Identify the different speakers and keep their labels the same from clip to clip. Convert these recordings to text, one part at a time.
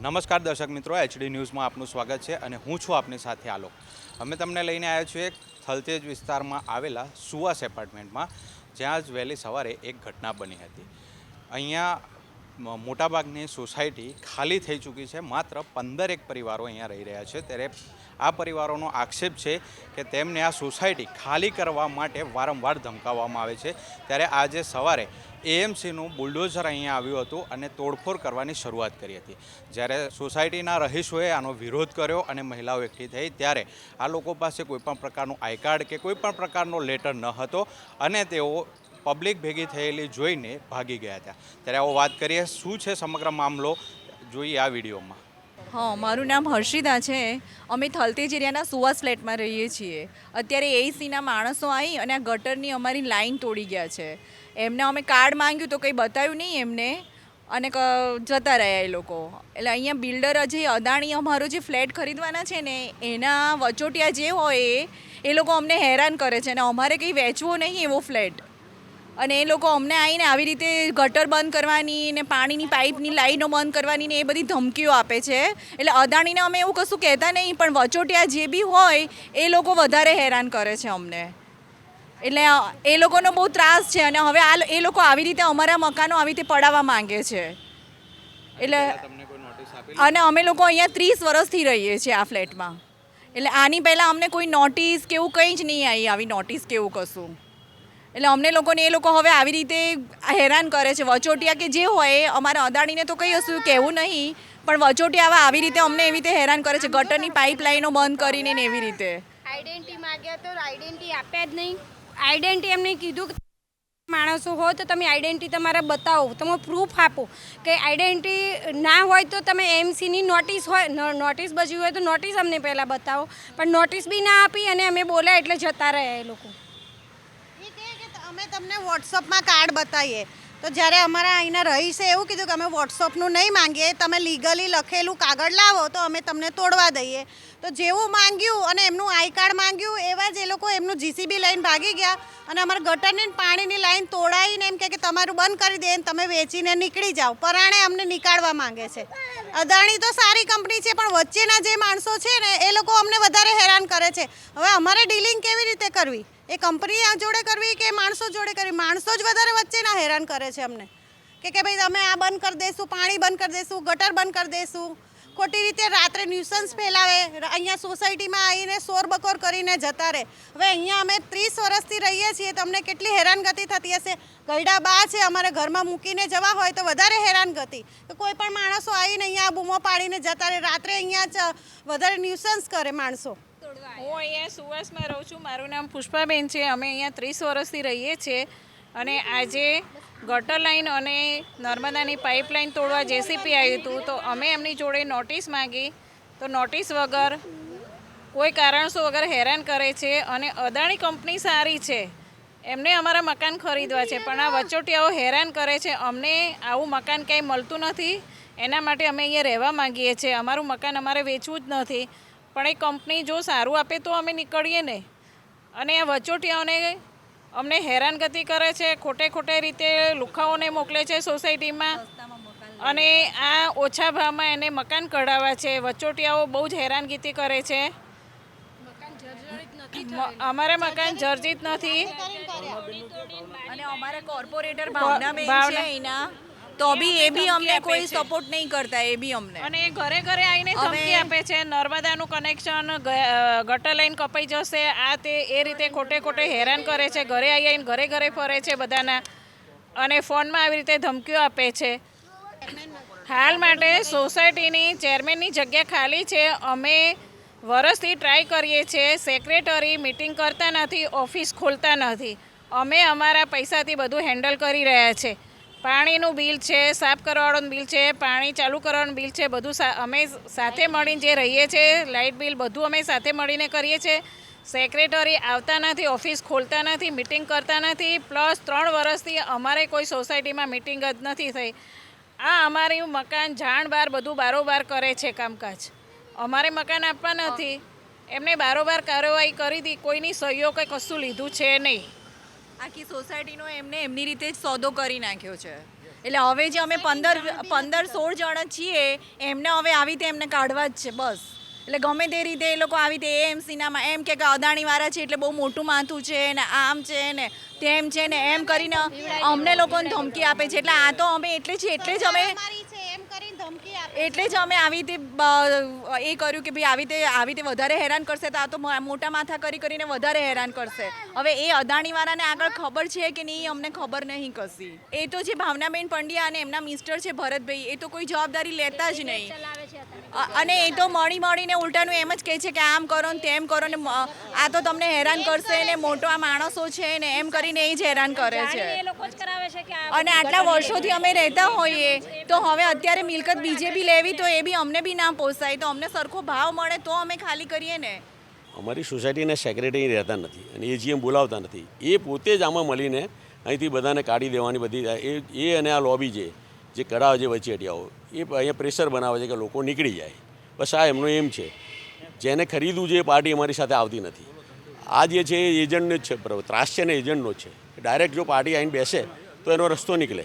Speaker 1: નમસ્કાર દર્શક મિત્રો, એચડી ન્યૂઝમાં આપનું સ્વાગત છે અને હું છું આપની સાથે આલોક. અમે તમને લઈને આવ્યા છીએ થલતેજ વિસ્તારમાં આવેલા સુવાસ એપાર્ટમેન્ટમાં, જ્યાં જ વહેલી સવારે એક ઘટના બની હતી. અહીંયા મોટાભાગની સોસાયટી ખાલી થઈ ચૂકી છે. માત્ર 15 પરિવારો અહીંયા રહી રહ્યા છે. ત્યારે આ પરિવારોનો આક્ષેપ છે કે તેમને આ સોસાયટી ખાલી કરવા માટે વારંવાર ધમકાવવામાં આવે છે. ત્યારે આજે સવારે એએમસીનું બુલડોઝર અહીંયા આવ્યું હતું અને તોડફોડ કરવાની શરૂઆત કરી હતી. જ્યારે સોસાયટીના રહીશોએ આનો વિરોધ કર્યો અને મહિલાઓ એકઠી થઈ, ત્યારે આ લોકો પાસે કોઈપણ પ્રકારનું આઈ કાર્ડ કે કોઈપણ પ્રકારનો લેટર ન હતો અને તેઓ પબ્લિક ભેગી થયેલી જોઈને ભાગી ગયા હતા. ત્યારે આવો વાત કરીએ, શું છે સમગ્ર મામલો, જોઈએ આ વિડીયોમાં.
Speaker 2: હા, મારું નામ હર્ષિદા છે. અમે થલતેજ એરિયાના સુવાસ ફ્લેટમાં રહીએ છીએ. અત્યારે એસીના માણસો આવી અને આ ગટરની અમારી લાઈન તોડી ગયા છે. એમને અમે કાર્ડ માંગ્યું તો કંઈ બતાવ્યું નહીં એમને અને જતા રહ્યા એ લોકો. એટલે અહીંયા બિલ્ડર જે અદાણી અમારો જે ફ્લેટ ખરીદવાના છે ને, એના વચોટિયા જે હોય એ લોકો અમને હેરાન કરે છે અને અમારે કંઈ વેચવો નહીં એવો ફ્લેટ. અને એ લોકો અમને આવીને આવી રીતે ગટર બંધ કરવાની ને પાણીની પાઇપની લાઈનો બંધ કરવાની ને એ બધી ધમકીઓ આપે છે. એટલે અદાણીને અમે એવું કશું કહેતા નહીં, પણ વચોટિયા જે બી હોય એ લોકો વધારે હેરાન કરે છે અમને. એટલે એ લોકોનો બહુ ત્રાસ છે અને હવે એ લોકો આવી રીતે અમારા મકાનો આવી રીતે પડાવવા માંગે છે. એટલે અને અમે લોકો અહીંયા 30 વર્ષથી રહીએ છીએ આ ફ્લેટમાં. એટલે આની પહેલાં અમને કોઈ નોટિસ કે એવું કંઈ જ નહીં આવી, આવી નોટિસ કે એવું કશું. એટલે અમને લોકોને એ લોકો હવે આવી રીતે હેરાન કરે છે. વચોટિયા કે જે હોય, અમારા અદાણીને તો કંઈ હશું કહેવું નહીં, પણ વચોટિયા હવે આવી રીતે અમને એવી રીતે હેરાન કરે છે, ગટરની પાઇપલાઇનો બંધ કરીને ને એવી રીતે.
Speaker 3: આઈડેન્ટિટી માંગ્યા તો આઈડેન્ટિટી આપ્યા જ નહીં. આઈડેન્ટિટી એમને કીધું કે માણસો હો તો તમે આઈડેન્ટિટી તમારા બતાવો, તમે પ્રૂફ આપો. કે આઈડેન્ટિટી ના હોય તો તમે એમસીની નોટિસ હોય, નોટિસ બચી હોય તો નોટિસ અમને પહેલાં બતાવો. પણ નોટિસ બી ના આપી અને અમે બોલ્યા એટલે જતા રહ્યા એ લોકો.
Speaker 4: અમે તમને વોટ્સઅપમાં કાર્ડ બતાવીએ તો જ્યારે અમારા અહીંના રહીશે એવું કીધું કે અમે વોટ્સઅપનું નહીં માંગીએ, તમે લીગલી લખેલું કાગળ લાવો તો અમે તમને તોડવા દઈએ. તો જેવું માંગ્યું અને એમનું આઈ કાર્ડ માંગ્યું, એવા જ એ લોકો એમનું જીસીબી લઈને ભાગી ગયા અને અમારા ગટરની પાણીની લાઈન તોડાવીને એમ કે તમારું બંધ કરી દે ને તમે વેચીને નીકળી જાઓ. પરાણે અમને નીકાળવા માંગે છે. અદાણી તો સારી કંપની છે, પણ વચ્ચેના જે માણસો છે ને એ લોકો અમને વધારે હેરાન કરે છે. હવે અમારે ડીલિંગ કેવી રીતે કરવી? એ કંપની જોડે કરવી કે માણસો જોડે કરવી? માણસો જ વધારે વચ્ચેના હેરાન કરે છે અમને. કે ભાઈ અમે આ બંધ કરી દઈશું, પાણી બંધ કરી દઈશું, ગટર બંધ કરી દઈશું. ખોટી રીતે રાત્રે ન્યુસન્સ ફેલાવે, અહીંયા સોસાયટીમાં આવીને શોરબકોર કરીને જતા રહે. હવે અહીંયા અમે 30 વર્ષથી રહીએ છીએ, તમને કેટલી હેરાનગતિ થતી હશે. ગયડા બા છે, અમારે ઘરમાં મૂકીને જવા હોય તો વધારે હેરાનગતિ. તો કોઈ પણ માણસો આવીને અહીંયા બૂમો પાડીને જતા રહે, રાત્રે અહીંયા વધારે ન્યુસન્સ કરે માણસો.
Speaker 5: હું અહીંયા સુવાસમાં રહું છું. મારું નામ પુષ્પાબેન છે. અમે અહીંયા 30 વર્ષથી રહીએ છીએ અને આજે ગટર લાઈન અને નર્મદાની પાઇપલાઇન તોડવા જેસીપી આવ્યું હતું. તો અમે એમની જોડે નોટિસ માંગી તો નોટિસ વગર, કોઈ કારણસો વગર હેરાન કરે છે. અને અદાણી કંપની સારી છે, એમને અમારા મકાન ખરીદવા છે, પણ આ વચોટિયાઓ હેરાન કરે છે. અમને આવું મકાન ક્યાંય મળતું નથી, એના માટે અમે અહીંયા રહેવા માંગીએ છીએ. અમારું મકાન અમારે વેચવું જ નથી, પણ એ કંપની જો સારું આપે તો અમે નીકળીએ ને. અને આ વચોટિયાઓને અમને હેરાનગતિ કરે છે, ખોટે રીતે લુખાઓને મોકલે છે સોસાયટીમાં અને આ ઓછા ભાવમાં એને મકાન કઢાવવા છે. વચોટિયાઓ બહુ જ હેરાનગતિ કરે છે. અમારે મકાન જર્જિત નથી
Speaker 2: અને અમારા કોર્પોરેટર ભાવનાબેન છે એના, તો બી એ બી અમને કોઈ સપોર્ટ નહીં કરતા. એ બી અમને
Speaker 5: અને ઘરે આવીને ધમકી આપે છે, નર્મદાનું કનેક્શન, ગટર લાઈન કપાઈ જશે, આ તે એ રીતે ખોટે હેરાન કરે છે. ઘરે આવીને ઘરે ફરે છે બધાના અને ફોનમાં આવી રીતે ધમકીઓ આપે છે. હાલ માટે સોસાયટીની ચેરમેનની જગ્યા ખાલી છે. અમે વરસથી ટ્રાય કરીએ છીએ, સેક્રેટરી મિટિંગ કરતા નથી, ઓફિસ ખોલતા નથી. અમે અમારા પૈસાથી બધું હેન્ડલ કરી રહ્યા છે. પાણીનું બિલ છે, સાફ કરવાવાળું બિલ છે, પાણી ચાલુ કરવાનું બિલ છે, બધું અમે સાથે મળીને જે રહીએ છીએ, લાઇટ બિલ બધું અમે સાથે મળીને કરીએ છીએ. સેક્રેટરી આવતા નથી, ઓફિસ ખોલતા નથી, મિટિંગ કરતા નથી. પ્લસ 3 વર્ષથી અમારે કોઈ સોસાયટીમાં મિટિંગ જ નથી થઈ. આ અમારું મકાન જાણ બાર બધું બારોબાર કરે છે કામકાજ. અમારે મકાન આપવા નથી, એમને બારોબાર કાર્યવાહી કરી હતી, કોઈની સહીઓ કંઈ કશું લીધું છે નહીં.
Speaker 2: આખી સોસાયટીનો એમને એમની રીતે જ સોદો કરી નાખ્યો છે. એટલે હવે જે અમે 15-16 જણ છીએ એમને હવે આવી રીતે એમને કાઢવા જ છે બસ. એટલે ગમે તે રીતે એ લોકો આવી રીતે એએમસીના એમ કે અદાણીવાળા છે એટલે બહુ મોટું માથું છે ને આમ છે ને તેમ છે ને એમ કરીને અમને લોકોને ધમકી આપે છે. એટલે આ તો અમે એટલે જ અમે
Speaker 4: અમારી છે એમ કરીને ધમકી આપે.
Speaker 2: એટલે જ અમે આવી રીતે એ કર્યું કે ભાઈ આવી રીતે વધારે હેરાન કરશે તો આ તો મોટા માથા કરીને વધારે હેરાન કરશે. હવે એ અદાણીવાળાને આગળ ખબર છે કે નહીં અમને ખબર નહીં કશી. એ તો જે ભાવનાબેન પંડ્યા અને એમના મિસ્ટર છે ભરતભાઈ એ તો કોઈ જવાબદારી લેતા જ નહીં. અને એ તો મળીને ઉલટાનું એમ જ કહે છે કે આમ કરો ને તેમ કરો ને આ તો તમને હેરાન કરશે ને મોટો આ માણસો છે ને એમ કરીને એ જ હેરાન કરે છે. અને આટલા વર્ષોથી અમે રહેતા હોઈએ તો હવે અત્યારે મિલકત બીજે બી લેવી તો એ બી અમને બી ના પોસાય. તો અમને સરખો ભાવ મળે તો અમે ખાલી કરીએ ને.
Speaker 6: અમારી સોસાયટીના સેક્રેટરી રહેતા નથી અને એજીએમ બોલાવતા નથી. એ પોતે જ આમાં મળીને અહીંથી બધાને કાઢી દેવાની બધી એ અને આ લોબી જે કરાવે છે વચેટિયાઓ એ અહીંયા પ્રેશર બનાવે છે કે લોકો નીકળી જાય. બસ આ એમનો એમ છે. જેને ખરીદવું છે એ પાર્ટી અમારી સાથે આવતી નથી. આ જે છે એ એજન્ટનો જ છે, ત્રાસ છે ને એજન્ટનો જ છે. ડાયરેક્ટ જો પાર્ટી આવીને બેસે તો એનો રસ્તો નીકળે.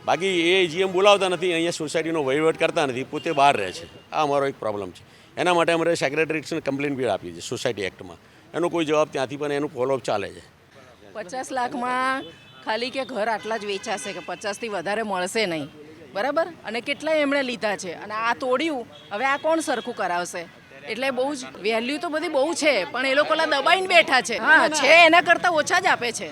Speaker 6: બાકી એ એજીએમ બોલાવતા નથી, અહીંયા સોસાયટીનો વહીવટ કરતા નથી, પોતે બહાર રહે છે. આ અમારો એક પ્રોબ્લેમ છે. એના માટે અમારે સેક્રેટરીને કમ્પ્લેન બી આપી છે સોસાયટી એક્ટમાં. એનો કોઈ જવાબ ત્યાંથી પણ એનું ફોલોઅપ ચાલે છે.
Speaker 7: 50 લાખમાં ખાલી કે ઘર આટલા જ વેચાશે કે 50થી વધારે મળશે નહીં, બરાબર? અને કેટલા એમણે લીધા છે અને આ તોડ્યું. હવે આ કોણ સરખું કરાવશે? એટલે બહુ જ વેલ્યુ તો બધી બહુ છે પણ એ લોકો દબાઈને બેઠા છે. હા છે એના કરતાં ઓછા જ આપે છે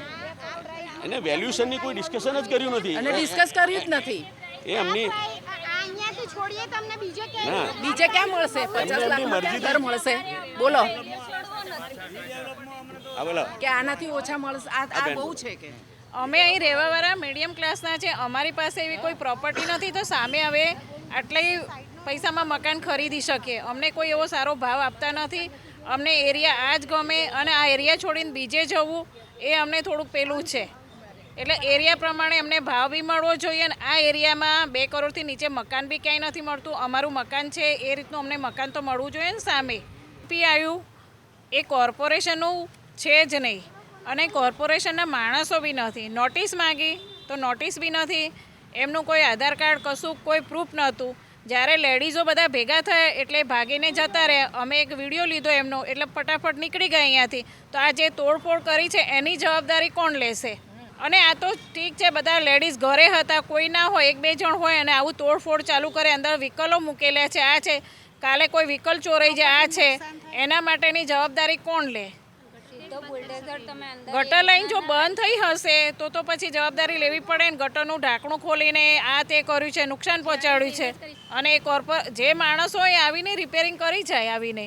Speaker 6: એને વેલ્યુશનની કોઈ ડિસ્કશન જ કર્યું નથી
Speaker 7: અને ડિસ્કસ કર્યું જ નથી.
Speaker 6: એ એમની
Speaker 3: અહીંયાથી છોડીએ તમને બીજે ક્યાંય
Speaker 6: ના
Speaker 7: બીજે ક્યાં મળશે? 50 લાખમાં ક્યાં ઘર મળશે? બોલો
Speaker 6: આ બોલો
Speaker 7: કે આનાથી ઓછા મળશે? આ બહુ છે કે
Speaker 5: અમે અહીં રહેવાવાળા મીડિયમ ક્લાસના છે. અમારી પાસે એવી કોઈ પ્રોપર્ટી નથી તો સામે હવે આટલી પૈસામાં મકાન ખરીદી શકીએ. અમને કોઈ એવો સારો ભાવ આપતા નથી. અમને એરિયા આ જ ગમે અને આ એરિયા છોડીને બીજે જવું એ અમને થોડુંક પેલું છે. એટલે એરિયા પ્રમાણે અમને ભાવ બી મળવો જોઈએ અને આ એરિયામાં 2 કરોડથી નીચે મકાન બી ક્યાંય નથી મળતું. અમારું મકાન છે એ રીતનું અમને મકાન તો મળવું જોઈએ ને સામે. પી આવ્યું એ કોર્પોરેશનનું છે જ નહીં અને કોર્પોરેશનના માણસો બી નથી. નોટિસ માંગી તો નોટિસ બી નથી. એમનું કોઈ આધાર કાર્ડ કશું કોઈ પ્રૂફ નહોતું. જ્યારે લેડીઝો બધા ભેગા થયા એટલે ભાગીને જતા રહ્યા. અમે એક વિડીયો લીધો એમનો એટલે ફટાફટ નીકળી ગયા અહીંયાથી. તો આ જે તોડફોડ કરી છે એની જવાબદારી કોણ લેશે? અને આ તો ઠીક છે બધા લેડીઝ ઘરે હતા, કોઈ ના હોય, 1-2 જણ હોય અને આવું તોડફોડ ચાલુ કરે. અંદર વ્હીકલો મૂકેલા છે, આ છે, કાલે કોઈ વ્હીકલ ચોરાઈ જાય, આ છે. એના માટેની જવાબદારી કોણ લે? ગટર લાઈન જો બંધ થઈ હશે તો પછી જવાબદારી લેવી પડે ને. ગટરનું ઢાંકણું ખોલીને આ તે કર્યું છે, નુકસાન પહોંચાડ્યું છે અને જે માણસો એ આવીને રિપેરિંગ કરી જાય આવીને